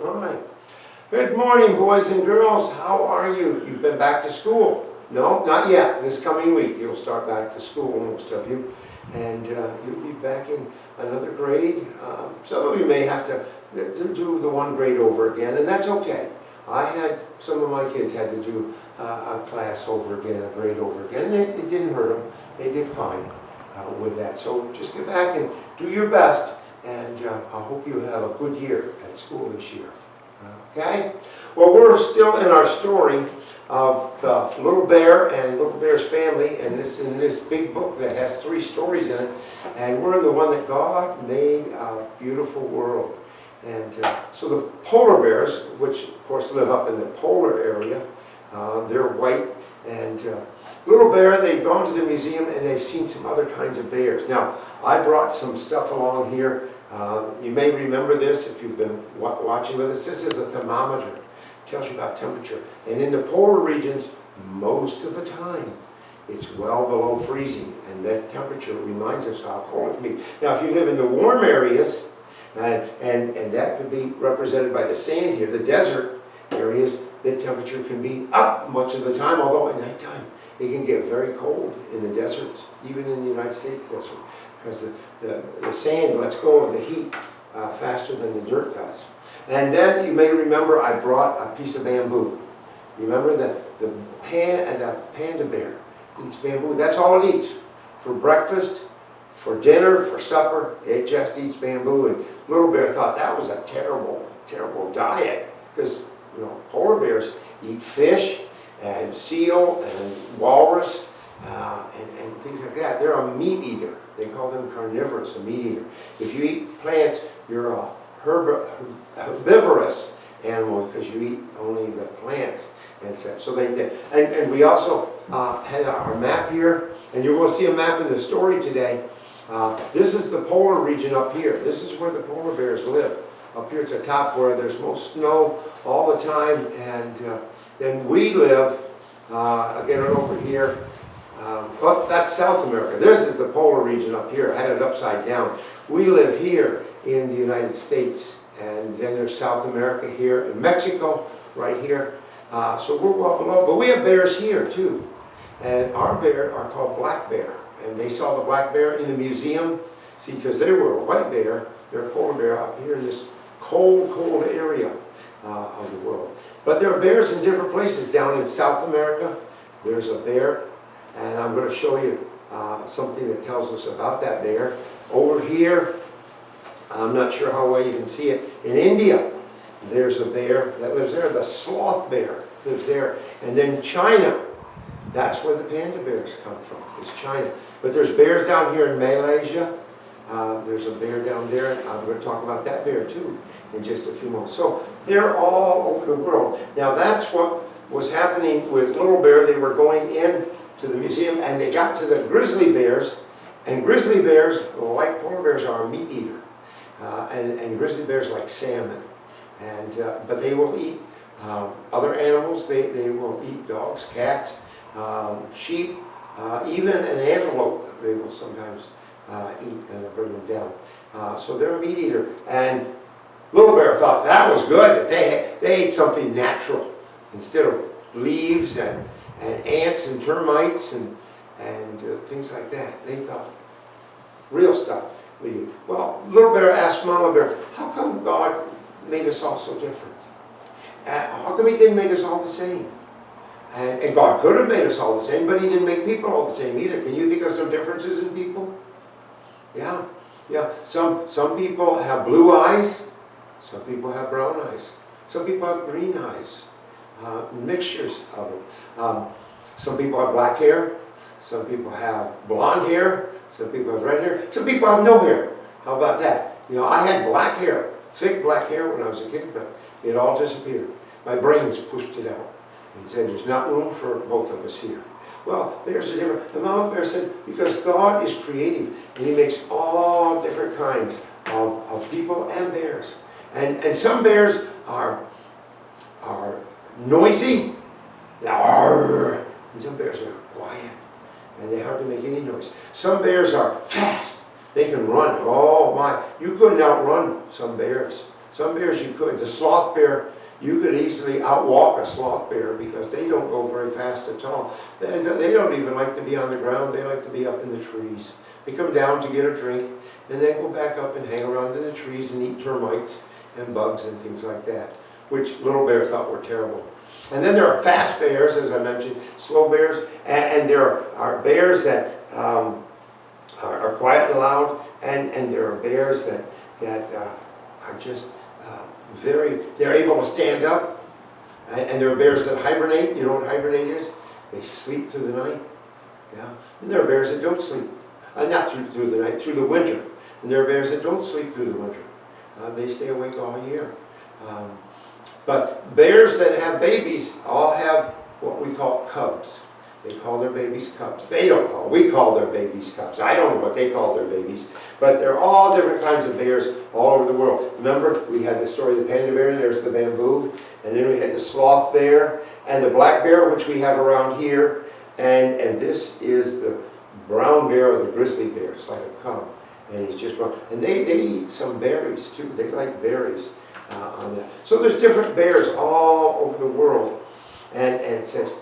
All right. Good morning, boys and girls. How are you? You've been back to school? No, not yet. This coming week, you'll start back to school, most of you. And you'll be back in another grade. Some of you may have to do the one grade over again, and that's okay. Some of my kids had to do a class over again, a grade over again, and it didn't hurt them. They did fine with that. So just get back and do your best, and I hope you have a good year at school this year. Okay? Well, we're still in our story of the little bear and little bear's family, and this in this big book that has 3 stories in it, and we're in the one that God made a beautiful world. And so the polar bears, which of course live up in the polar area, they're white, and little bear, they've gone to the museum and they've seen some other kinds of bears. Now, I brought some stuff along here. You may remember this if you've been watching with us. This is a thermometer. It tells you about temperature. And in the polar regions, most of the time, it's well below freezing. And that temperature reminds us how cold it can be. Now, if you live in the warm areas, and that could be represented by the sand here, the desert areas, the temperature can be up much of the time, although at nighttime it can get very cold in the deserts, even in the United States desert, because the sand lets go of the heat faster than the dirt does. And then you may remember I brought a piece of bamboo. Remember that the panda bear eats bamboo. That's all it eats. For breakfast, for dinner, for supper, it just eats bamboo. And little bear thought that was a terrible, terrible diet, because polar bears eat fish and seal and walrus and things like that. They're a meat eater. They call them carnivorous, a meat eater. If you eat plants, you're a herbivorous animal because you eat only the plants and such. So and we also had our map here, and you will see a map in the story today. This is the polar region up here. This is where the polar bears live. Up here at the top where there's most snow all the time, and then we live, I'll get it over here, but that's South America. This is the polar region up here. I had it upside down. We live here in the United States, and then there's South America here, and Mexico right here. So we're well below, but we have bears here too. And our bears are called black bear, and they saw the black bear in the museum. See, because they were a white bear, they're a polar bear up here in this cold, cold area of the world. But there are bears in different places. Down in South America, there's a bear, and I'm going to show you something that tells us about that bear. Over here, I'm not sure how well you can see it. In India, there's a bear that lives there. The sloth bear lives there. And then China, that's where the panda bears come from, is China. But there's bears down here in Malaysia. There's a bear down there, and I'm going to talk about that bear too in just a few moments. So they're all over the world. Now that's what was happening with little bear. They were going in to the museum, and they got to the grizzly bears, and grizzly bears, like polar bears, are a meat eater. And grizzly bears like salmon. But they will eat other animals. They will eat dogs, cats, sheep, even an antelope they will sometimes eat and bring them down. So they're a meat eater. And little bear thought that was good, that they ate something natural instead of leaves and ants and termites and things like that. They thought real stuff. Well, little bear asked Mama Bear, how come God made us all so different? How come He didn't make us all the same? And God could have made us all the same, but He didn't make people all the same either. Can you think of some differences in people? Yeah. Some people have blue eyes. Some people have brown eyes. Some people have green eyes. Mixtures of them. Some people have black hair. Some people have blonde hair. Some people have red hair. Some people have no hair. How about that? I had black hair, thick black hair when I was a kid, but it all disappeared. My brains pushed it out and said, there's not room for both of us here. Well, bears are different. The mama bear said, because God is creative, and He makes all different kinds of people and bears. And some bears are noisy, and some bears are quiet, and they hardly make any noise. Some bears are fast. They can run. Oh my, you couldn't outrun some bears. Some bears you could. The sloth bear, you could easily outwalk a sloth bear because they don't go very fast at all. They don't even like to be on the ground. They like to be up in the trees. They come down to get a drink and then go back up and hang around in the trees and eat termites and bugs and things like that, which little bears thought were terrible. And then there are fast bears, as I mentioned, slow bears, and there are bears that are quiet and loud, and there are bears that are just they're able to stand up, and there are bears that hibernate. You know what hibernate is? They sleep through the night. Yeah. And there are bears that don't sleep, not through the night, through the winter. And there are bears that don't sleep through the winter. They stay awake all year. But bears that have babies all have what we call cubs. They call their babies cubs. They don't call. We call their babies cubs. I don't know what they call their babies. But they're all different kinds of bears all over the world. Remember, we had the story of the panda bear, and there's the bamboo. And then we had the sloth bear and the black bear, which we have around here. And this is the brown bear or the grizzly bear. It's like a cub. And he's just brown. And they eat some berries, too. They like berries on that. So there's different bears all over the world. And said...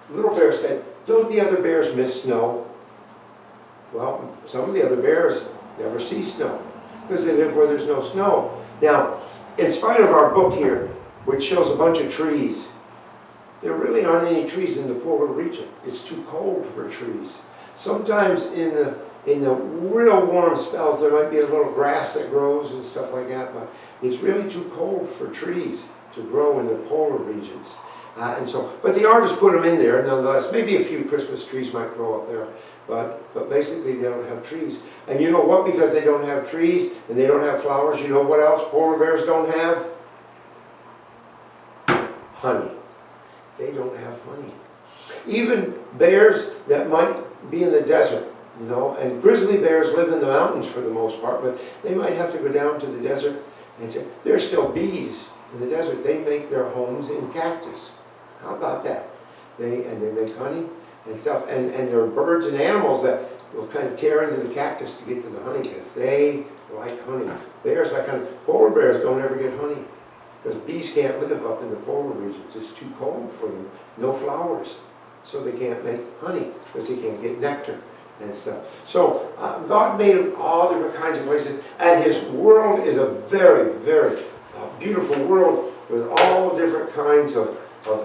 Little Bear said, don't the other bears miss snow? Well, some of the other bears never see snow because they live where there's no snow. Now, in spite of our book here, which shows a bunch of trees, there really aren't any trees in the polar region. It's too cold for trees. Sometimes in the real warm spells, there might be a little grass that grows and stuff like that, but it's really too cold for trees to grow in the polar regions. But the artist put them in there nonetheless. Maybe a few Christmas trees might grow up there, but basically they don't have trees. And you know what? Because they don't have trees and they don't have flowers, you know what else polar bears don't have? Honey. They don't have honey. Even bears that might be in the desert, you know, and grizzly bears live in the mountains for the most part, but they might have to go down to the desert and say, there's still bees in the desert. They make their homes in cactus. How about that? They make honey and stuff, and there are birds and animals that will kind of tear into the cactus to get to the honey because they like honey. Bears like honey. Polar bears don't ever get honey because bees can't live up in the polar regions. It's too cold for them. No flowers, so they can't make honey because they can't get nectar and stuff. So God made all different kinds of places, and His world is a very, very beautiful world with all different kinds of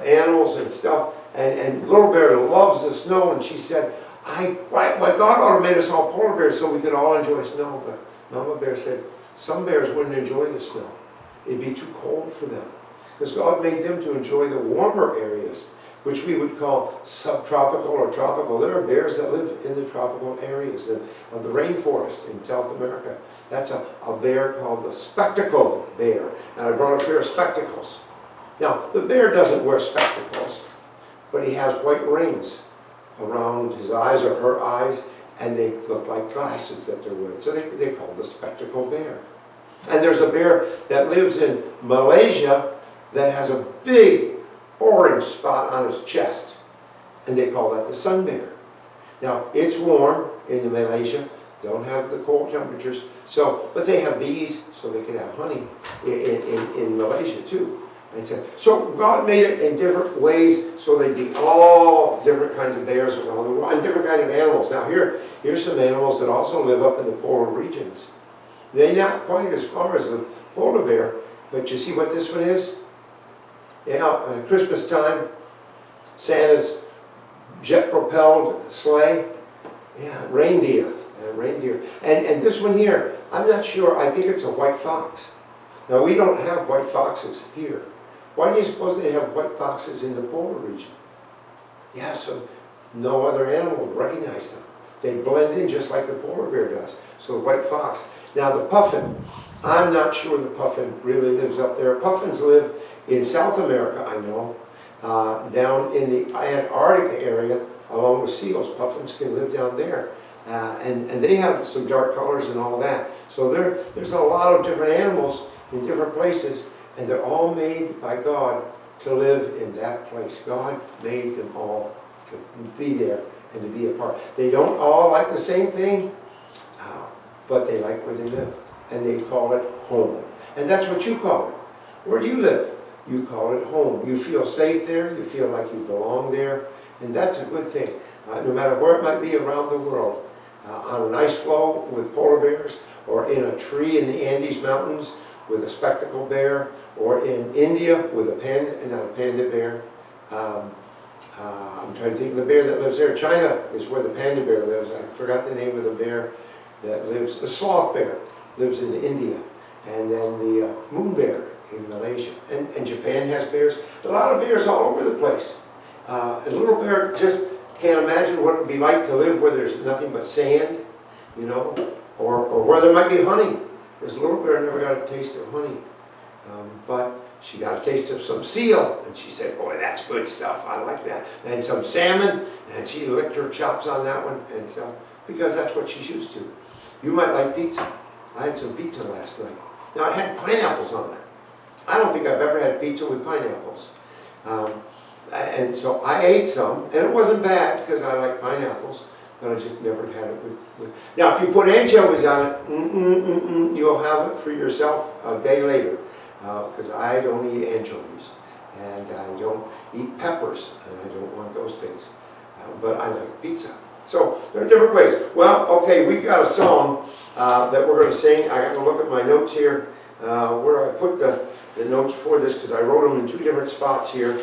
animals and stuff. And Little Bear loves the snow, and she said, why God ought to make us all polar bears so we could all enjoy snow. But Mama Bear said, some bears wouldn't enjoy the snow. It'd be too cold for them. Because God made them to enjoy the warmer areas, which we would call subtropical or tropical. There are bears that live in the tropical areas of the rainforest in South America. That's a bear called the spectacled bear. And I brought a pair of spectacles. Now, the bear doesn't wear spectacles, but he has white rings around his eyes or her eyes, and they look like glasses that they're wearing. So they're called the spectacled bear. And there's a bear that lives in Malaysia that has a big orange spot on his chest, and they call that the sun bear. Now, it's warm in Malaysia, don't have the cold temperatures, but they have bees, so they can have honey in Malaysia too. So God made it in different ways so they'd be all different kinds of bears around the world and different kinds of animals. Now here's some animals that also live up in the polar regions. They're not quite as far as the polar bear, but you see what this one is? Yeah, Christmas time, Santa's jet-propelled sleigh. Yeah, reindeer. Reindeer. And this one here, I'm not sure, I think it's a white fox. Now we don't have white foxes here. Why do you suppose they have white foxes in the polar region? Yeah, so no other animal would recognize them. They blend in just like the polar bear does. So the white fox. Now the puffin, I'm not sure the puffin really lives up there. Puffins live in South America, I know, down in the Antarctic area, along with seals. Puffins can live down there. And they have some dark colors and all that. So there's a lot of different animals in different places, and they're all made by God to live in that place. God made them all to be there and to be a part. They don't all like the same thing, but they like where they live, and they call it home. And that's what you call it. Where you live, you call it home. You feel safe there. You feel like you belong there. And that's a good thing. No matter where it might be around the world, on an ice floe with polar bears, or in a tree in the Andes Mountains with a spectacled bear, or in India with a panda, not a panda bear. I'm trying to think of the bear that lives there. China is where the panda bear lives. I forgot the name of the bear that lives. The sloth bear lives in India. And then the moon bear in Malaysia. And Japan has bears. A lot of bears all over the place. A little bear just can't imagine what it would be like to live where there's nothing but sand, you know, or where there might be honey. There's a little bear never got a taste of honey. But she got a taste of some seal, and she said, boy, that's good stuff, I like that. And some salmon, and she licked her chops on that one, and stuff, because that's what she's used to. You might like pizza. I had some pizza last night. Now, it had pineapples on it. I don't think I've ever had pizza with pineapples. And so I ate some, and it wasn't bad, because I like pineapples, but I just never had it with. Now, if you put anchovies on it, you'll have it for yourself a day later. Because I don't eat anchovies, and I don't eat peppers, and I don't want those things. But I like pizza. So there are different ways. Well, okay, we've got a song that we're going to sing. I got to look at my notes here, where I put the notes for this, because I wrote them in two different spots here.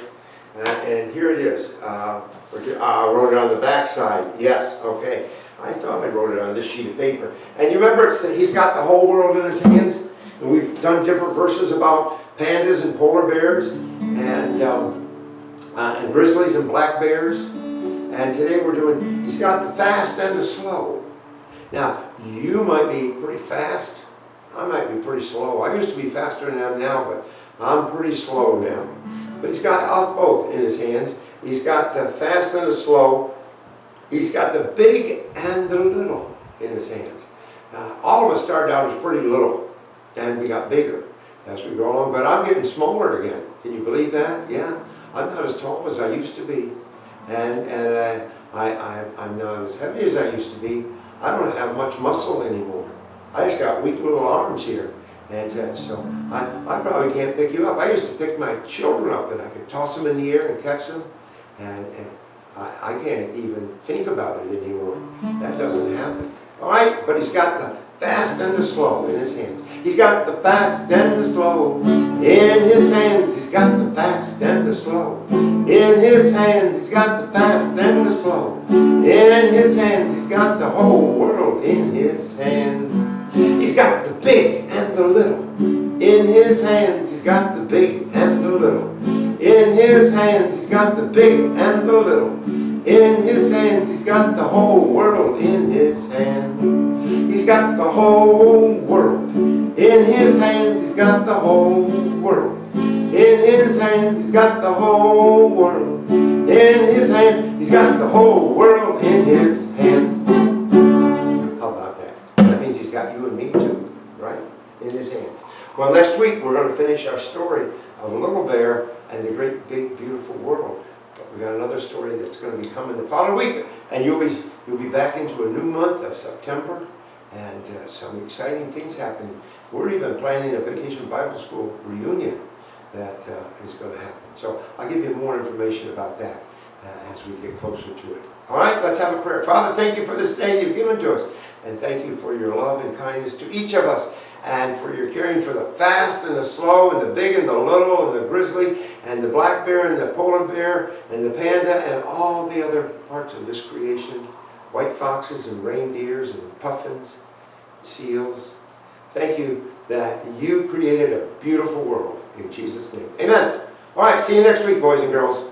And here it is. I wrote it on the back side. Yes, okay. I thought I wrote it on this sheet of paper. And you remember, he's got the whole world in his hands? And we've done different verses about pandas and polar bears and grizzlies and black bears. And today we're doing, he's got the fast and the slow. Now, you might be pretty fast. I might be pretty slow. I used to be faster than I am now, but I'm pretty slow now. But he's got both in his hands. He's got the fast and the slow. He's got the big and the little in his hands. All of us started out as pretty little. And we got bigger as we go along. But I'm getting smaller again. Can you believe that? Yeah. I'm not as tall as I used to be. And I'm not as heavy as I used to be. I don't have much muscle anymore. I just got weak little arms here. And so I probably can't pick you up. I used to pick my children up, and I could toss them in the air and catch them. And I can't even think about it anymore. That doesn't happen. All right? But he's got the fast and the slow in his hands. He's got the fast and the slow in his hands. He's got the fast and the slow in his hands. He's got the fast and the slow in his hands. He's got the whole world in his hands. He's got the big and the little in his hands. He's got the big and the little in his hands. He's got the big and the little in his hands. He's got the whole world in his hands. He's got the whole world in his hands. He's got the whole world in his hands. He's got the whole world in his hands. He's got the whole world in his hands. How about that? That means he's got you and me too, right? In his hands. Well, next week we're going to finish our story of a little bear and the great, big, beautiful world. But we got another story that's going to be coming the following week, and you'll be back into a new month of September. And some exciting things happening. We're even planning a Vacation Bible School reunion that is going to happen. So I'll give you more information about that as we get closer to it. All right, let's have a prayer. Father, thank you for this day that you've given to us. And thank you for your love and kindness to each of us. And for your caring for the fast and the slow and the big and the little and the grizzly and the black bear and the polar bear and the panda and all the other parts of this creation. White foxes and reindeers and puffins, seals. Thank you that you created a beautiful world. In Jesus' name. Amen. All right, see you next week, boys and girls.